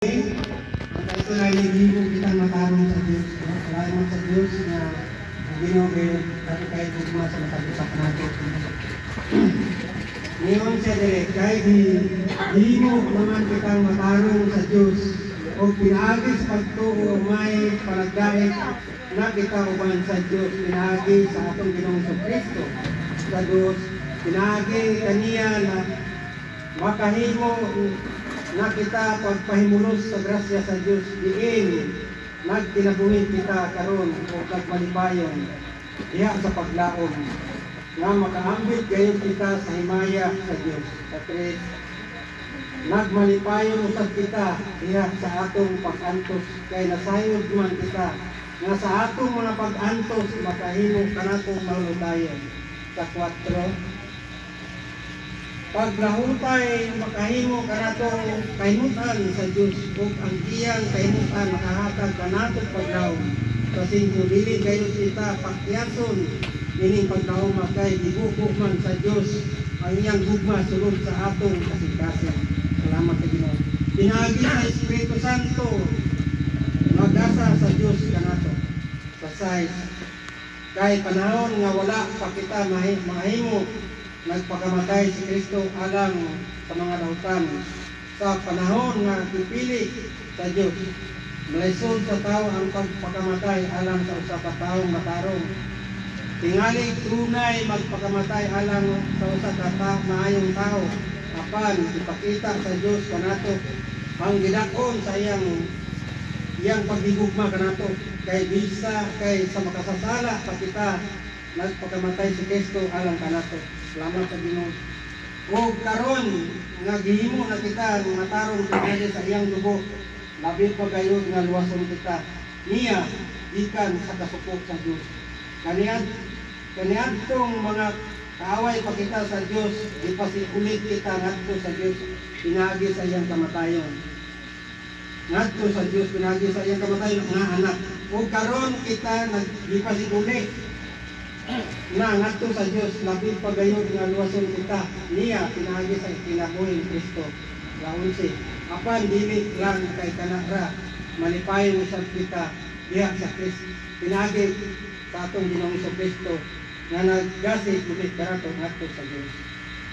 At ito na niligo kitang matarong sa Diyos. Salamat sa Diyos na ginugay at kahit gugma sa matag-usak natin. Ngayon siya direk, kahit niligo naman kitang matarong sa Diyos o pinaagi sa pagtuo may palagdait na kita uban sa Diyos, pinaagi sa atong Ginoong Kristo sa Diyos, pinaagi kaniya na makahimo na kita pagpahimulos sa grasya sa Diyos diin nagkinabuhin kita karon o nagmalipayon diha sa paglaom nga makaambit gayon kita sa himaya sa Diyos. Sa 3, nagmalipayon usab kita diha sa atong pag-antos kay nasayod man kita nga sa atong mga pag-antos makahimo kanatong malutayon. Sa 4, paglahutay makahimo kanatong kahimutan sa Diyos ug ang iyang kahimutan makahatag kanatong paglaom kasing dili gayon kita pagtiyason ining paglaom kay gibuko man sa Diyos ang iyang gugma sulod sa atong kasigkasan. Salamat sa Ginoo. Pinagi sa Espiritu Santo magasa sa Diyos kanato. Sa 6, kay panahon nga wala pa kita mahimo nagpakamatay si Kristo alang sa mga dautan sa panahon nga pipili sa Diyos. Malaysod sa tao ang pagpakamatay alang sa usa ka taong matarong. Tingali tunay magpakamatay alang sa usa ka maayong tao. Apan ipakita sa Diyos kanato ang gidakon sa iyang paghigugma kanato kay bisa kay sa makasasala pa kita nagpakamatay si Kristo alang kanato. Salamat sa Ginoo. O karon nga gihimo na kita ng matarong pinagi sa iyang dugo, labi pa gayon nga luwason kita niya ikan sa kasupok sa Diyos. Kaniadtong mga kaaway pa kita sa Diyos, ipasikulit kita ngadto sa Diyos, pinagi sa iyang kamatayon. Ngadto sa Diyos, pinagi sa iyang kamatayon nga anak. O karon kita nagipasikulit na ngadto sa Diyos, labi pa gayon nga luwason kita niya pinagi sa kinabuhi ni Kristo. Laon si apan dili lang kay kanara malipayon usab kita diha sa Kristo pinagi sa atong Ginoong Kristo nga naggasig ulit karato ngadto sa Diyos.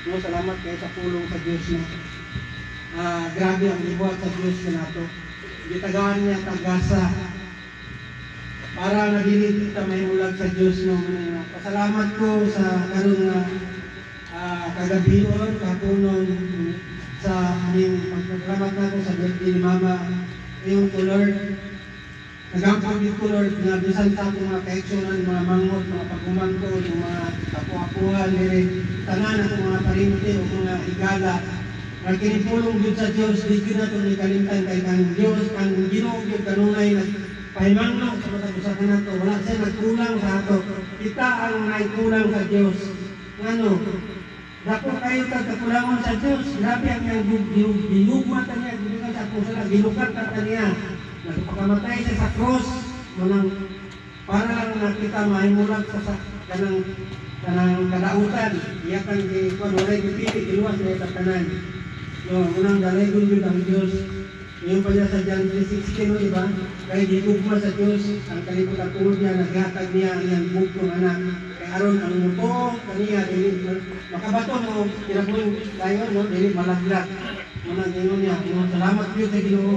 No, salamat kay sa pulong sa Diyos na grabe ang ibuhat sa Diyos kanato. Gitagaan niya tagasa para nagilid kita may ulag sa Diyos no. Pasalamat ko sa karon nga kagabion kapunon sa aming pagpasalamat nako sa birthday ni Mama yung to Lord. Nagapag dito Lord nga bisan sa akong mga kaeksyonan, mga mangot, mga pagkumangkod, mga kapuapuhan, tanan akong mga parimuti o mga higala. Ang kinipulong Diyos sa Diyos, di na ito ni kalimtan kay kang Diyos, ang Ginoo Diyos kanunay na pahimangno sa matag-usapan nato, wala siya nagkulang sa ato. Kita ang naikulang sa Diyos. Ngano? Dako kayo tagkakulangon sa Diyos. Grabe ang ginugma ta niya, ginukan sa puso na, ginukan ta niya. Nagpakamatay siya sa cross, manang para lang na kita mahimulag sa kanang kadautan. Iyakan di walay gipili, iluwas na itatanan. No, unang dalagon yun ang Diyos. Yung pa niya sa John 3:16, no, diba? Kaya gigugma sa Diyos, ang kalipot tuod niya, naghatag niya ang iyang bugtong anak. Kaya aron ang muto, kaniya, makabato, no, kinabuhin tayo, no, dili malaglag. Manang ginoo niya, salamat Diyos sa Ginoo.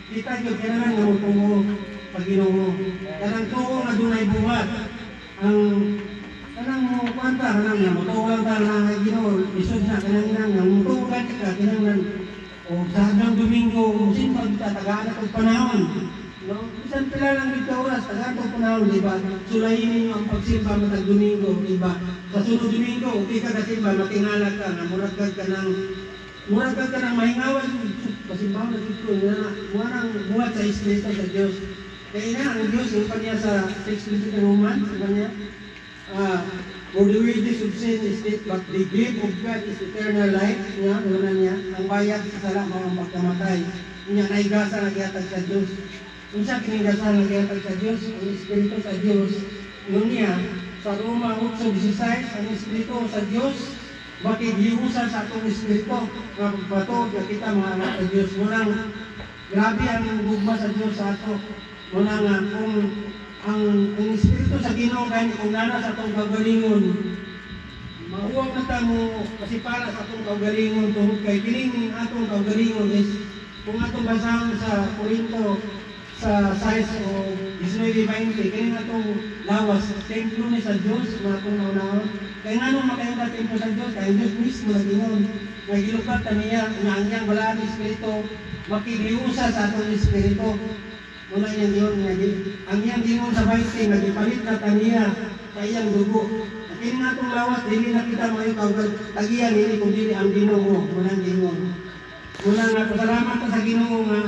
Kita Diyos, kailangan nga mutungo pag Ginoo. Kanang tuo nga dunay buhat. Ang kanang mo kwanta, kanang nga mutuwang ta nga Ginoo, isod na, kanang nga mutuwang ka, kanang o sa hanggang Domingo, simba kita, tagaan at panahon. No? Isang pila lang dito oras, tagaan at panahon, di ba? Sulayin ninyo ang pagsimba matag Domingo, di ba? Sa sunod Domingo, di ka kasimba, matingala ka, na muragkag ka ng mahingawan. Pasimbahan na dito, murang buhat sa Espiritu sa Diyos. Kaya na, ang Diyos, yung pa niya sa 6 Romans, sabi niya, for the wages of sin is death, but the gift of God is eternal life. Niya, ang bayad sa sala mga pagkamatay. Niya, naigasa nagyatag sa Diyos. Kung siya kinigasa nagyatag sa Diyos, ang Espiritu sa Diyos, yun niya, sa Roma 8:16, ang Espiritu sa Diyos, bakit giusa sa atong Espiritu, nga pagpatog na kita mga anak sa Diyos. Murang Grabe ang gugma sa Dios sa ato. Muna nga kung ang espiritu sa Ginoo kay kung nana sa atong kagalingon, mauwag na ta mo kasi para sa atong kagalingon tungod kay kining atong kagalingon is kung atong basahan sa Korinto sa 6 o 19:20, kaya nga itong lawas, templo ni sa Diyos, mga itong naunahon. Kaya nga nung makayang templo sa Diyos, kaya Diyos mismo na ginon. Nagilukat na niya, na ang niyang balaan Espiritu, makiliusa sa atong Espiritu. Muna niyang yun, ang niyang ginon sa 20, nagipalit na taniya sa iyang dugo. Kaya nga itong lawas, hindi na kita makitaw, tagiyan, hindi kung dili ang Ginoo, muna ang ginon. Muna nga, pasalamat ka sa Ginoo nga,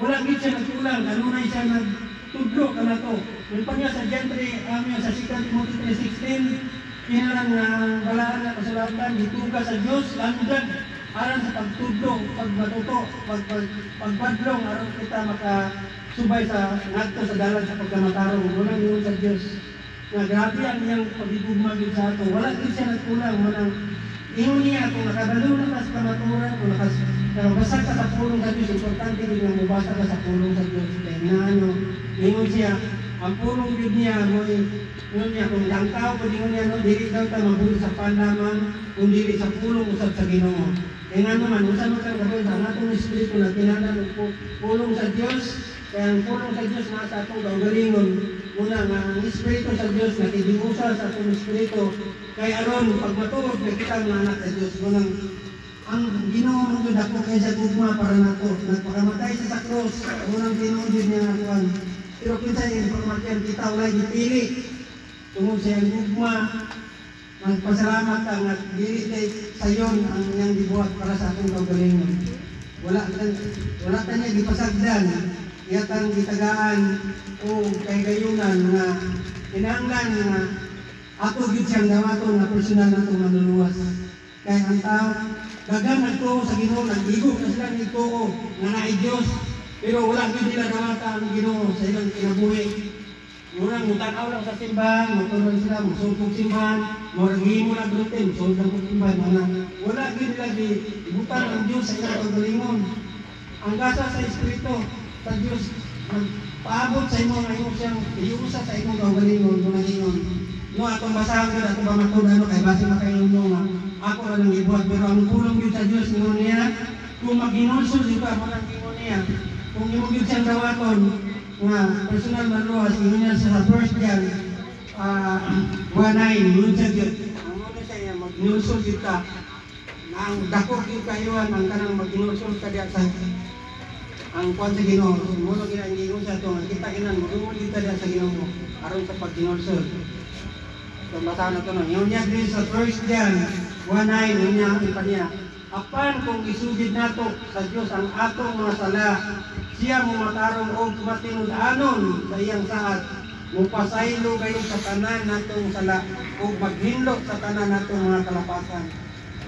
wala gid siya nagkulang, kanunay siya nagtudlo ka na to. Yung pa niya sa Gentry, sa 2 Timothy 3:16, kinalang nga balaan na kasulatan, dituga sa Diyos, landan, aran sa pagtudlo, pagmatuto, pagbadlong, aran kita makasubay sa ngadto sa dalan sa pagkamatarong. Wala yun sa Diyos. Nga grabe ang iyang pagigugma gid sa ato. Wala gid siya nagkulang, manang ingon niya kung nakabalo na sa kamaturan, kung nakabasa ka sa pulong sa Diyos, importante din na mabasa ka sa pulong sa Diyos. Kaya nga ano, ingon siya, ang pulong yun niya, ingon niya, kung ang tao ko ingon niya, dili daw tayo mabuhi sa panlaman, kung dili sa pulong usap sa Ginoo. Kaya nga naman, usap mo kang gabay sa atong Espiritu na tinanan ng pulong sa Diyos, kaya ang pulong sa Diyos nasa atong gawgalingon. Una nga, ang Espiritu sa Diyos na kidiusa sa atong Espiritu, kay aron pag matuod nakita ang anak sa Dios ngunang ang Ginoo mo gud ako kaysa gugma para nato nagpakamatay sa krus ngunang Ginoo gud niya akuan pero kinsa yung informasyon kita wala gipili tungod sa iyang gugma magpasalamat ka nga dili kay sayon ang iyang gibuhat para sa atong kaugalingon wala ta niya gipasagdan iyatang gitagaan o kay gayunan nga kinahanglan nga ako gid siyang dawaton na personal na itong manluluwas. Kaya ang tao, dagang nagtuo sa Ginoo, nag-igog na sila nagtuo, nga naay Diyos. Pero wala gid nila dawata ang Ginoo sa ilang kinabuhi. Murang mutanaw lang sa simbahan, matulog sila, musugog simbahan, moranghi mo na gluten, musugog ang simbahan. Wala gid nila ibutan ang Diyos sa ilang kagalingon. Ang gasa sa Espiritu, sa Diyos, paabot sa imo ngayon siyang iusa sa imong kagalingon, gumalingon. No, atong basahan ko, atong pamatunan kay base makayon mo nga, ako na lang ibuhat, pero ang pulong yun sa Diyos, ngon niya, kung mag-inulsol yun ka, manang ngon niya, kung imong yun siyang dawaton, nga, personal maluwas, yun niya sa 1 John 1:9, yun siya yun, ang muna siya, mag-inulsol yun ka, na ang dakok yun kayuan, ang kanang mag-inulsol ka diya sa, ang kwan sa Ginoo, muna ginang sa ito, kita ginan, muna kita diya sa Ginoo mo, aron sa pag-inulsol. So, basahan na ito na. Yung niya din sa 1 John 1:9, yung niya ang ipa niya. Apan kung isugid nato sa Diyos ang atong mga sala, siya mo matarong o matinud-anon sa iyang saad, mupasaylo kayo sa tanan natong sala, o maghinlo sa tanan natong mga kalapasan.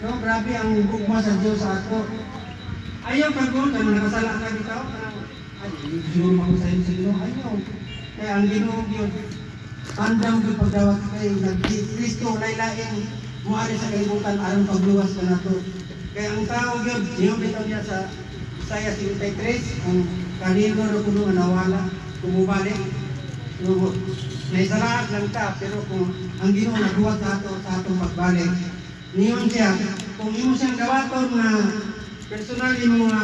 No, grabe ang gugma sa Diyos sa ato. Ayaw kagod, kaya nakasala na dito. Ay, siguro makusayin sa Ginoo. Ayaw. Kaya ang Ginoo Diyos, andam yung pagdawat kayo, nag-Kristo, laylain, muari sa kalibutan, aron pagluwas ka na to. Kaya ang tao yun, siyo bitaw niya sa Isaiah 53, ang kanino na kuno nga nawala, kumubalik. May salaat lang ka, pero kung ang Ginoo nagbuhat sa atong pagbalik, niyon siya, kung imo siyang gawaton na personal imo nga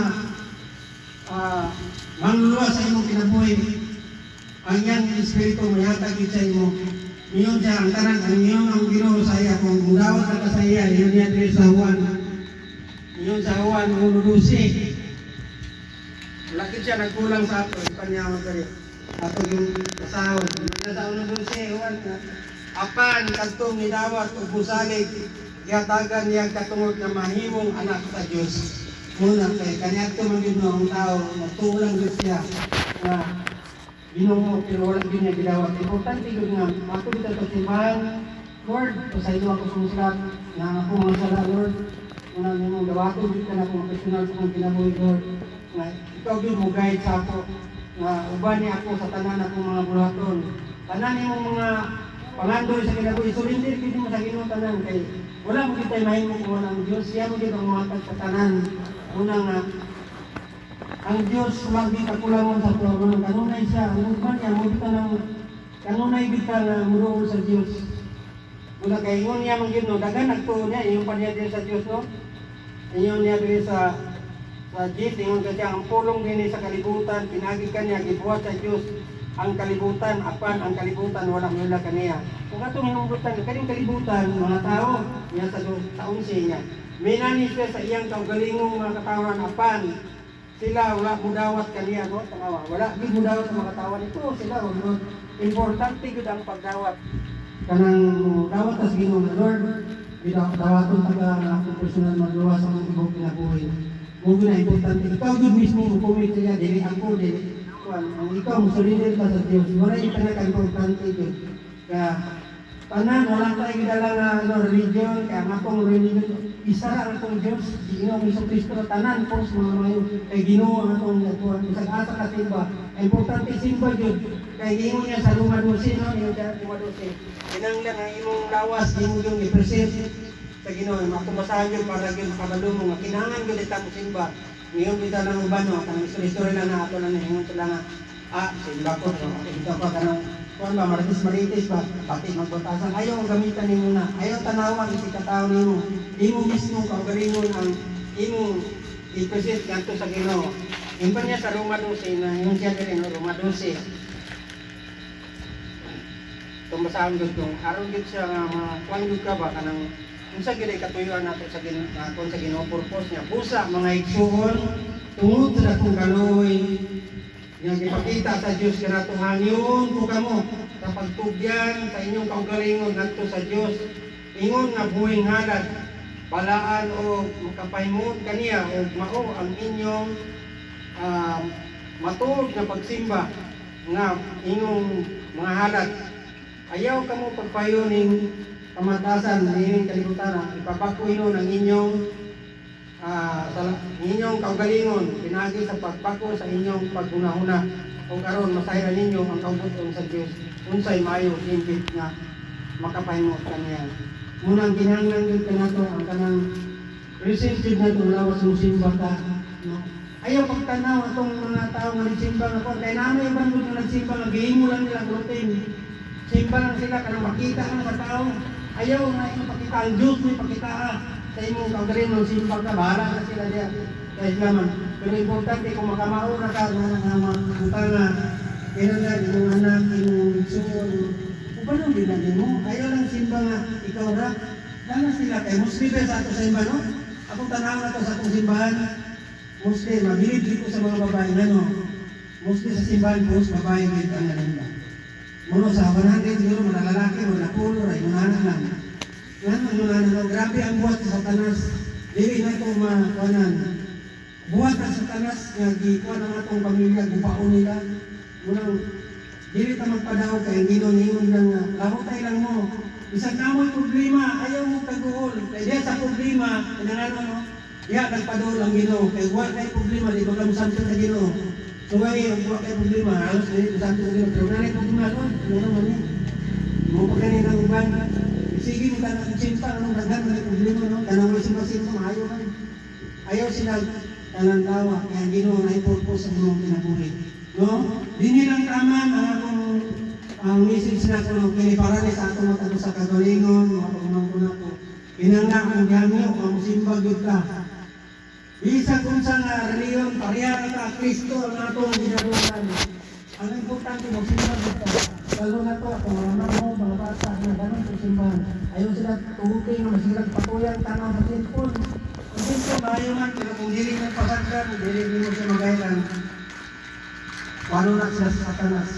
mangluluwas sa imong kinabuhi, ang yan Espiritu mayatag yun sa imo. Niyon siya ang tanan, ang iyon ang Ginoo sa iya, kung mudawat ka sa iya, yun yan rin sa Juan. Niyon sa Juan, 1:12. Lakit siya nagkulang sa ato, ipanyaman ka rin. Ato yung kasahod. Niyon sa 1:12, Juan, apan kantong nidawat o busalig, yatagan niya katungod na mahimong anak sa Diyos. Muna kay kanya ito magiging ang tao, matulang Diyos siya na Ginoo, pero wala din niya gidawat. Importante yun nga, ako dito sa simbahan, Lord, sa iyo ako sumusulat, na ako mga sala, Lord, unang mong dawato, dito na akong personal sa kong kinabuhi, Lord, na ikaw din mo guide sa ako, na uban niya ako sa tanan akong mga bulaton. Tanan niyo mga pangandoy sa kinabuhi, sulindir din mo sa Ginoo tanan, kay wala mo kita mahimong kung walang Diyos, siya mo dito ang mga sa tanan. Unang ang Diyos magdi kakulangan sa tuwa mo. Kanunay siya, ang man niya, mo kita ng kanunay kita na muruon sa Diyos. Mula kay ingon niya mang no, dagan nagtuo niya, yung pa niya din sa Diyos, no? Ingon niya din sa Diyos, ingon ka siya, ang pulong din sa kalibutan, pinagi ka niya, gibuhat sa Diyos, ang kalibutan, apan ang kalibutan, walang mula kaniya. Kung atong hinunggutan, kaning kalibutan, mga tao, niya sa unsi niya. Minanis siya sa iyang kaugalingong mga katawan, apan, sila wala mudawat kaniya, no? Tangawa. Wala gid mudawat sa mga katawan ito, sila no? Importante gud ang pagdawat. Kanang dawat as Ginoo nga Lord, dawaton taga akong personal magluwas sa mga ibang kinabuhi. Mo na importante ikaw gud mismo mo kumit siya dili ako dili. Ang ikaw mo sulinin ka sa Dios. Wala yung pinaka-importante gud. Kaya tanan wala tayo gidala nga religion, kaya ang akong religion isa ra atong Dios, Ginoo Kristo tanan po sa mga mayo kay Ginoo ang atong gatuan isang asa ka simba. Importante simba jud kay Ginoo niya sa Roma 12 no, yung Roma 12. Kinanglan ang imong lawas imo yung i-present sa Ginoo, makumasahan jud para gyud makabalumong nga kinahanglan gyud ta simba. Ngayon kita nang ubano kanang istorya lang na ato na ingon sila nga simba ko ito pa kanang kuan ba maritis ba pati magbutasan ayaw gamitan nimo na ayaw tanawan iti katao nimo imo mismo kaugalingon ang imo i-present kanto sa Ginoo. Impan niya sa Roma 12 na yung siya din Roma 12 tumbasaan gud kung aron gid siya nga kuan gud ka ba kanang unsa gid ay katuyuan nato sa sa Ginoo purpose niya busa mga igsuon tungod sa akong kaloy yang ipakita sa Diyos kanato hangyon ko kamo sa pagtugyan sa inyong kaugalingon ngadto sa Diyos ingon nga buhing halad balaan o makapahimon kaniya o mao ang inyong matuod na pagsimba nga inyong mga halad ayaw kamo pagpayuning kamatasan nining kalibutan ipabako ino ng inyong inyong kaugalingon pinagi sa pagpako sa inyong paghunahuna kung karon masahiran ninyo ang kaubuton sa Dios unsay maayo hingpit nga makapahimot kaniya. Munang kinahanglan gyud kanato ang kanang present jud nato lawas mo simba ka no. Ayaw pagtanaw atong mga tao nga nagsimba nga kon kay namo ibang gud nga nagsimba nga gihimo lang nila routine. Simba lang sila kanang makita ka sa tao. Ayaw na ipakita ang Diyos mo ipakita sa imong kaugalingon simba ka bahala na sila diya sa Islaman. Pero importante kung makamaura ka nga mga kailangan imong anak, imong suon, paano din natin mo? Ayaw lang simba nga, ikaw ra. Dana sila kay Muslim sa ato sa simba, no? Akong tanaw na to sa atong simbahan, Muslim, mabilib dito sa mga babae, ano? Muslim sa simbahan po, babae dito ang nalanda. Muna sa 100, siguro mga lalaki, mga napulo, ay munanan lang. Grabe ang buhat sa Satanas. Dili na ito makuanan. Buhat ang Satanas, nga gikuan ang atong pamilya, gupaon nila. Munang dili ta magpadaw kay Ginoo lang nga lamo tay lang mo bisag namoy problema ayaw mo taguol kay diya sa problema kinahanglan no ya nagpadaw lang Ginoo kay wa kay problema di ba ka mosanto sa Ginoo so ay wa kay problema halos dili mosanto sa Ginoo pero nanay problema no ano man ni mo pa kani nang uban sige mo ta nang cinta anong daghan man problema no kanang mo simba maayo man ayaw sila tanan tawa kay Ginoo na purpose sa imong kinabuhi. No? Dini lang tama ang message na ko para sa ato mga sa kagalingon, mga pagmamuna ko. Kinanglan ang dihanyo, ang simba gyud ka. Bisag unsa nga reliyon, pareha ka Kristo ang atong ginabuhan. Ang importante mo simba gyud ka. Lalo na to ako mga bata na ganun sa simbahan. Ayaw sila tuhugay nga masilag patuyang tanaw sa cellphone. Kung gusto maayo man, pero kung dili mo pasagdan, dili mo siya magailan. Paano na sila sa Satanas?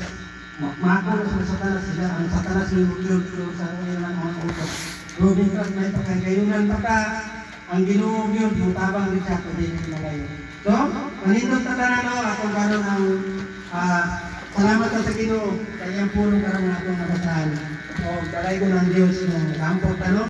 Mako na sila sa Satanas sila. Ang Satanas yung yun sa kanilang mga utos. Rubin ka, may pagkagayunan pa ka. Ang Ginoo yun, yung tabang rin siya, pwede rin nalayo. So, manindot na tanan ako, atong karoon ang salamat na sa Ginoo. Kaya yung pulong karoon na atong nabasahan. O, talay ko ng Diyos, yung kampot, ano?